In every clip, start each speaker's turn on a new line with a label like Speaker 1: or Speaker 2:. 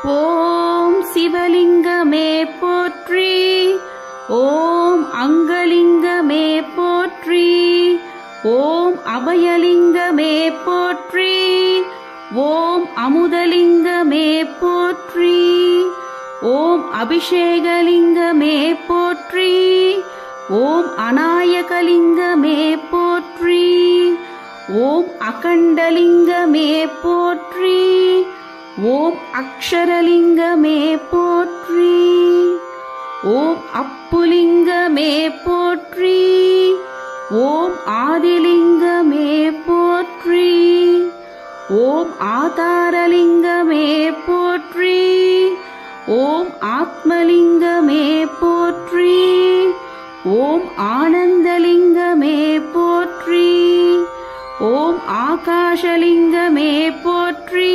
Speaker 1: ஓம் சிவலிங்கமே போற்றி. ஓம் அங்கலிங்கமே போற்றி. ஓம் அபயலிங்கமே போற்றி. ஓம் அமுதலிங்கமே போற்றி. ஓம் அபிஷேகலிங்கமே போற்றி. ஓம் அநாயகலிங்கமே போற்றி. ஓம் அகண்டலிங்கமே போற்றி. ஓம் அக்ஷரலிங்கமே போற்றி. ஓம் அப்புலிங்கமே போற்றி. ஓம் ஆதிலிங்கமே போற்றி. ஓம் ஆதாரலிங்கமே போற்றி. ஓம் ஆத்மலிங்கமே போற்றி. ஓம் ஆனந்தலிங்கமே போற்றி. ஓம் ஆகாஷலிங்கமே போற்றி.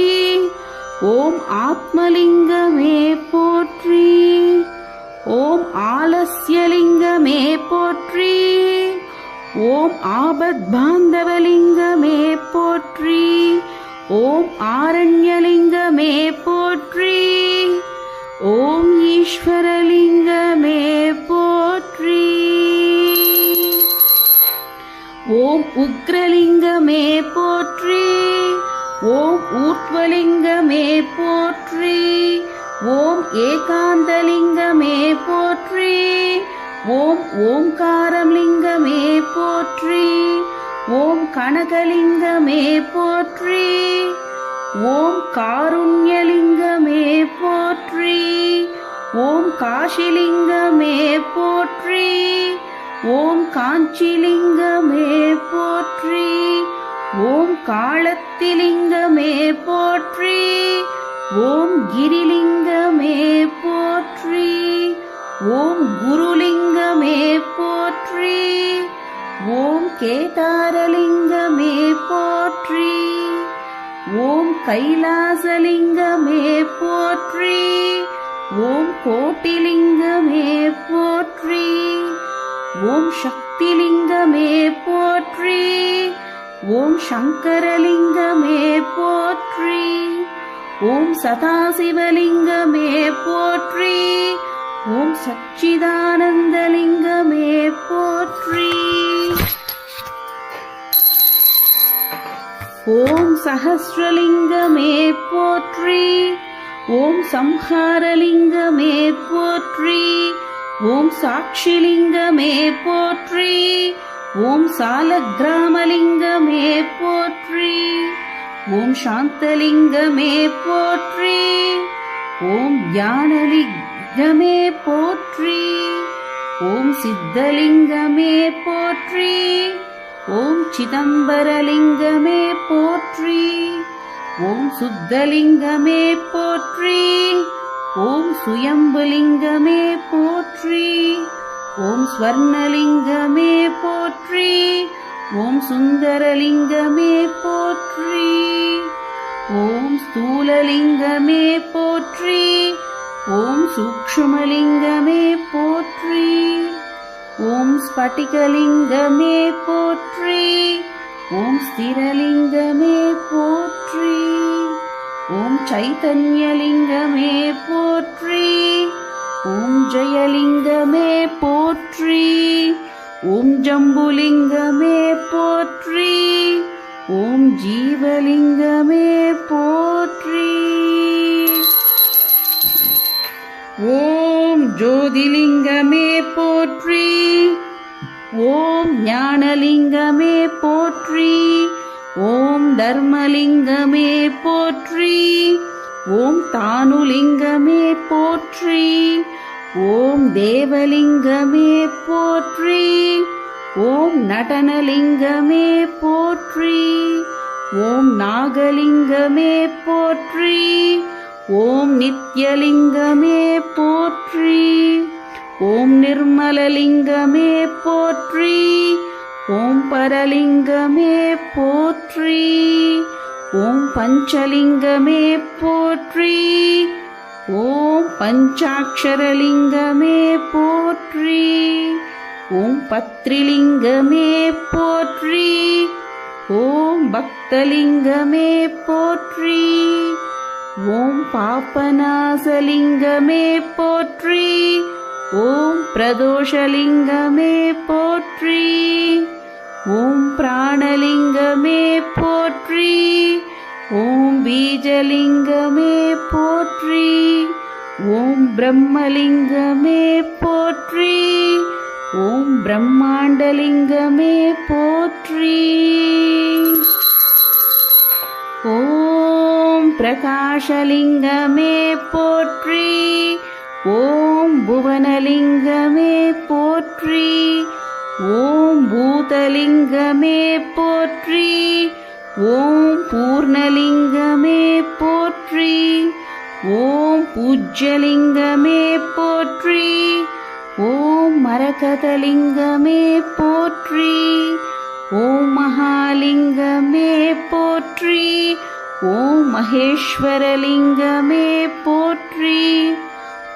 Speaker 1: ஓம் ஆத்மலிங்கமே போற்றி. ஓம் ஆலஸ்யலிங்கமே போற்றி. ஓம் ஆபத்பாந்தவலிங்கமே போற்றி. ஓம் ஆரண்யலிங்கமே போற்றி. ஓம் ஈஸ்வரலிங்கமே போற்றி. ஓம் உக்ரலிங்கமே போற்றி. ஓம் ஊர்த்வலிங்கமே போற்றி. ஓம் ஏகாந்தலிங்கமே போற்றி. ஓம் ஓம்காரலிங்கமே போற்றி. ஓம் கனகலிங்கமே போற்றி. ஓம் காருண்யலிங்கமே போற்றி. ஓம் காசிலிங்கமே போற்றி. ஓம் காஞ்சிலிங்கமே போற்றி. ஓம் காளத்திலிங்கமே போற்றி. ஓம் கிரிலிங்கமே போற்றி. ஓம் குருலிங்கமே போற்றி. ஓம் கேதாரலிங்கமே போற்றி. ஓம் கைலாசலிங்கமே போற்றி. ஓம் கோட்டிலிங்கமே போற்றி. ஓம் சக்திலிங்கமே போற்றி. ஓம் சங்கரலிங்கமே போற்றி. ஓம் சதாசிவலிங்கமே போற்றி. ஓம் சச்சிதானந்தலிங்கமே போற்றி. ஓம் சஹஸ்ரலிங்கமே போற்றி. ஓம் சம்ஹாரலிங்கமே போற்றி. ஓம் சாட்சிலிங்கமே போற்றி. ஓம் சாலக்கிராமலிங்கமே போற்றி. ஓம் சாந்தலிங்கமே போற்றி. ஓம் ஞானலிங்கமே போற்றி. ஓம் சித்தலிங்கமே போற்றி. ஓம் சிதம்பரலிங்கமே போற்றி. ஓம் சுத்தலிங்கமே போற்றி. ஓம் சுயம்புலிங்கமே போற்றி. ஓம் ஸ்வர்ணலிங்கமே போற்றி. ஓம் சுந்தரலிங்கமே போற்றி. ஓம் ஸ்தூலலிங்கமே போற்றி. ஓம் சூக்ஷ்மலிங்கமே போற்றி. ஓம் ஸ்பட்டிகலிங்கமே போற்றி. ஓம் ஸ்திரலிங்கமே போற்றி. ஓம் சைதன்யலிங்கமே போற்றி. ஓம் ஜெயலிங்கமே போற்றி. ஓம் ஜம்புலிங்கமே போற்றி. ஓம் ஜீவலிங்கமே போற்றி. ஓம் ஜோதிலிங்கமே போற்றி. ஓம் ஞானலிங்கமே போற்றி. ஓம் தர்மலிங்கமே போற்றி. ஓம் தானுலிங்கமே போற்றி. ஓம் தேவலிங்கமே போற்றி. ஓம் நடனலிங்கமே போற்றி. ஓம் நாகலிங்கமே போற்றி. ஓம் நித்யலிங்கமே போற்றி. ஓம் நிர்மலலிங்கமே போற்றி. ஓம் பரலிங்கமே போற்றி. ஓம் பஞ்சலிங்கமே போற்றி. ஓம் பஞ்சாட்சரலிங்கமே போற்றி. ஓம் பத்ரிலிங்கமே போற்றி. ஓம் பக்தலிங்கமே போற்றி. ஓம் பாப்பநாசலிங்கமே போற்றி. ஓம் பிரதோஷலிங்கமே போற்றி. ஓம் பிராணலிங்கமே போற்றி. ஓம் பீஜலிங்கமே போற்றி. ஓம் பிரம்மலிங்கமே போற்றி. ஓம் பிரம்மாண்டலிங்கமே போற்றி. ஓம் பிரகாஷலிங்கமே போற்றி. ஓம் புவனலிங்கமே போற்றி. ஓம் பூதலிங்கமே போற்றி. ஓம் பூர்ணலிங்கமே போற்றி. ஓம் பூஜ்யலிங்கமே போற்றி. ஓம் மரகதலிங்கமே போற்றி. ஓம் மகாலிங்கமே போற்றி. ஓம் மகேஸ்வரலிங்கமே போற்றி.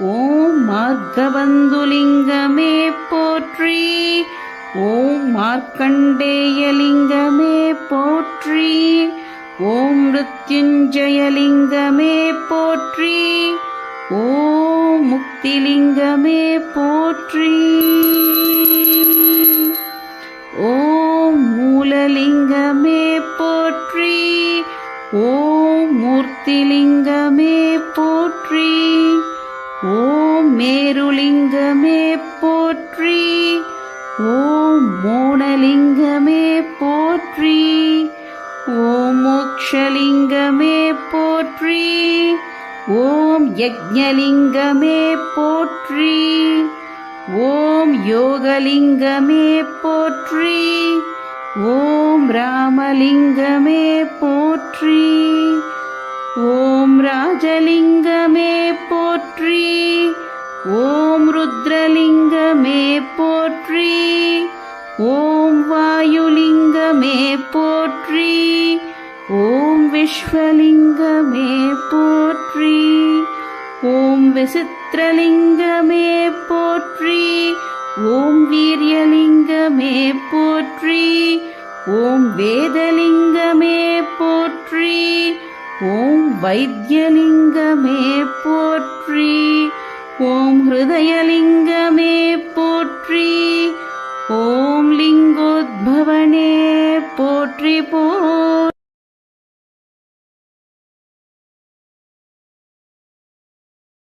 Speaker 1: ஓம் மார்கபந்துலிங்கமே போற்றி. ஓம் மார்க்கண்டேயலிங்கமே போற்றி. ஓம் மிருத்யுஞ்சயலிங்கமே போற்றி. ஓம் முக்திலிங்கமே போற்றி. ஓம் மூலலிங்கமே போற்றி. ஓம் மூர்த்திலிங்கமே போற்றி. ஓம் மேருலிங்கமே போற்றி. ஓம் மோனலிங்கமே போற்றி. ஓம் மோக்ஷலிங்கமே போற்றி. ஓம் யஜ்ஞலிங்கமே போற்றி. ஓம் யோகலிங்கமே போற்றி. ஓம் ராமலிங்கமே போற்றி. ஓம் ராஜலிங்கமே போற்றி. ஓம் ருத்ரலிங்கமே போற்றி. ஓம் வாயுலிங்கமே போற்றி. ஓம் விஸ்வலிங்கமே போற்றி. ஓம் விசித்திரலிங்கமே போற்றி. ஓம் வீரியலிங்கமே போற்றி. ஓம் வேதலிங்கமே போற்றி. ஓம் வைத்தியலிங்கமே போற்றி. ஓம் ஹிருதயலிங்கமே